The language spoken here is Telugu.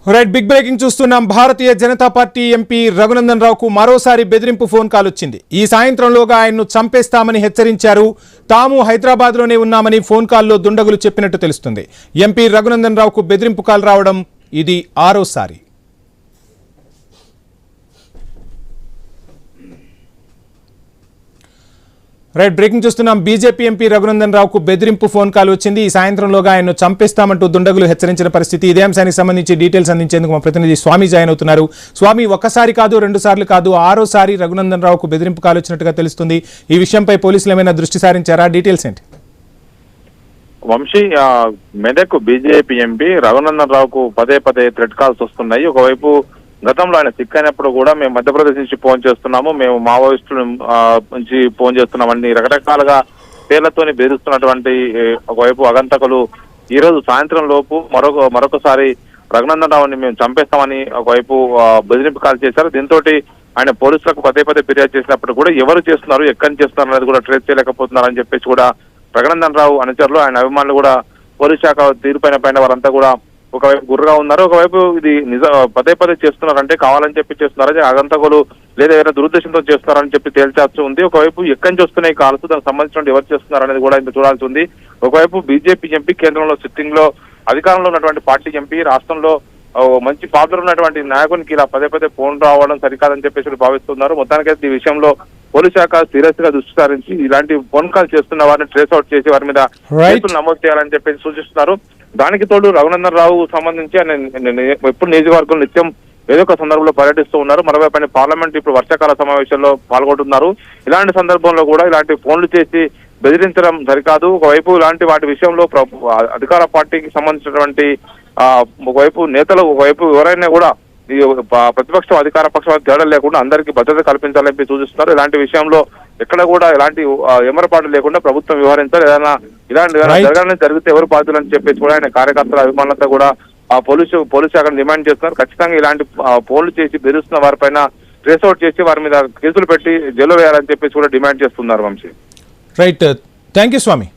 రైట్, బిగ్ బ్రేకింగ్ చూస్తున్నాం. భారతీయ జనతా పార్టీ ఎంపీ రఘునందన్ రావుకు మరోసారి బెదిరింపు ఫోన్ కాల్ వచ్చింది. ఈ సాయంత్రంలోగా ఆయన్ను చంపేస్తామని హెచ్చరించారు. తాము హైదరాబాద్లోనే ఉన్నామని ఫోన్ కాల్లో దుండగులు చెప్పినట్టు తెలుస్తుంది. ఎంపీ రఘునందన్ రావుకు బెదిరింపు కాల్ రావడం ఇది ఆరోసారి. రైట్, బ్రేకింగ్ చూస్తున్నాం. బీజేపీ ఎంపీ రఘునందన్ రావుకు బెదిరింపు ఫోన్ కాల్ వచ్చింది. ఈ సాయంత్రంలోగా ఆయన్ను చంపేస్తామంటూ దుండగులు హెచ్చరించిన పరిస్థితి. ఇదే అంశానికి సంబంధించి డీటెయిల్స్ అందించేందుకు మా ప్రతినిధి స్వామి జాయిన్ అవుతున్నారు. స్వామి, ఒక్కసారి కాదు, రెండు సార్లు కాదు, ఆరోసారి రఘునందన్ రావుకు బెదిరింపు కాల్ వచ్చినట్టుగా తెలుస్తుంది. ఈ విషయంపై పోలీసులు ఏమైనా దృష్టి సారించారా? డీటెయిల్స్ ఏంటి? వంశీ, మెదక్ బీజేపీ ఎంపీ రఘునందన్ రావుకు పదే పదే థ్రెట్ కాల్స్ వస్తున్నాయి. ఒకవైపు గతంలో ఆయన సిక్ అయినప్పుడు కూడా మేము మధ్యప్రదేశ్ నుంచి ఫోన్ చేస్తున్నాము, మేము మావోయిస్టుల నుంచి ఫోన్ చేస్తున్నామని రకరకాలుగా పేర్లతోని బెదిరిస్తున్నటువంటి ఒకవైపు అగంతకులు ఈ రోజు సాయంత్రం లోపు మరొకసారి రఘునందన్ రావుని మేము చంపేస్తామని ఒకవైపు బెదిరింపు కాల్ చేశారు. దీంతో ఆయన పోలీసులకు పదే పదే ఫిర్యాదు చేసినప్పుడు కూడా ఎవరు చేస్తున్నారు, ఎక్కడి చేస్తున్నారు అనేది కూడా ట్రేస్ చేయలేకపోతున్నారని చెప్పేసి కూడా రఘునందన్ రావు అనుచరులు, ఆయన అభిమానులు కూడా పోలీస్ శాఖ తీరుపైన వారంతా కూడా ఒకవైపు గుర్రగా ఉన్నారు. ఒకవైపు ఇది పదే పదే చేస్తున్నారంటే కావాలని చెప్పి చేస్తున్నారా, అగంతకులు లేదా ఏదైనా దురుద్దేశంతో చేస్తున్నారని చెప్పి తేల్చాల్సి ఉంది. ఒకవైపు ఎక్కడి నుంచి వస్తున్నాయి కాల్స్, దానికి సంబంధించిన ఎవరు చేస్తున్నారు అనేది కూడా ఇంత చూడాల్సి ఉంది. ఒకవైపు బీజేపీ ఎంపీ కేంద్రంలో సిట్టింగ్ లో అధికారంలో ఉన్నటువంటి పార్టీ ఎంపీ రాష్ట్రంలో మంచి పాపులర్ ఉన్నటువంటి నాయకునికి ఇలా పదే పదే ఫోన్ రావడం సరికాదని చెప్పేసి భావిస్తున్నారు. మొత్తానికైతే ఈ విషయంలో పోలీస్ శాఖ సీరియస్ గా దృష్టి సారించి ఇలాంటి ఫోన్ కాల్ చేస్తున్న వారిని ట్రేస్ అవుట్ చేసి వారి మీద కేసులు నమోదు చేయాలని చెప్పేసి సూచిస్తున్నారు. దానికి తోడు రఘునందన్ రావు సంబంధించి ఎప్పుడు నియోజకవర్గం నిత్యం ఏదో ఒక సందర్భంలో పర్యటిస్తూ ఉన్నారు. మరోవైపు పార్లమెంట్ ఇప్పుడు వర్షాకాల సమావేశాల్లో పాల్గొంటున్నారు. ఇలాంటి సందర్భంలో కూడా ఇలాంటి ఫోన్లు చేసి బెదిరించడం సరికాదు. ఒకవైపు ఇలాంటి వాటి విషయంలో అధికార పార్టీకి సంబంధించినటువంటి ఒకవైపు నేతలు, ఒకవైపు ఎవరైనా కూడా ఈ ప్రతిపక్షం అధికార పక్షం తేడా లేకుండా అందరికీ భద్రత కల్పించాలని సూచిస్తున్నారు. ఇలాంటి విషయంలో ఎక్కడ కూడా ఎలాంటి ఎమరపాటు లేకుండా ప్రభుత్వం వ్యవహరించాలి. ఇలాంటి జరగాలని జరిగితే ఎవరు బాధ్యులని చెప్పేసి కూడా ఆయన కార్యకర్తల అభిమానులంతా కూడా పోలీసు శాఖను డిమాండ్ చేస్తున్నారు. ఖచ్చితంగా ఇలాంటి ఫోన్లు చేసి బెదిరిస్తున్న వారిపైన ట్రేస్ అవుట్ చేసి వారి మీద కేసులు పెట్టి జైలు వేయాలని చెప్పేసి కూడా డిమాండ్ చేస్తున్నారు. Vamshi, right, thank you Swamy.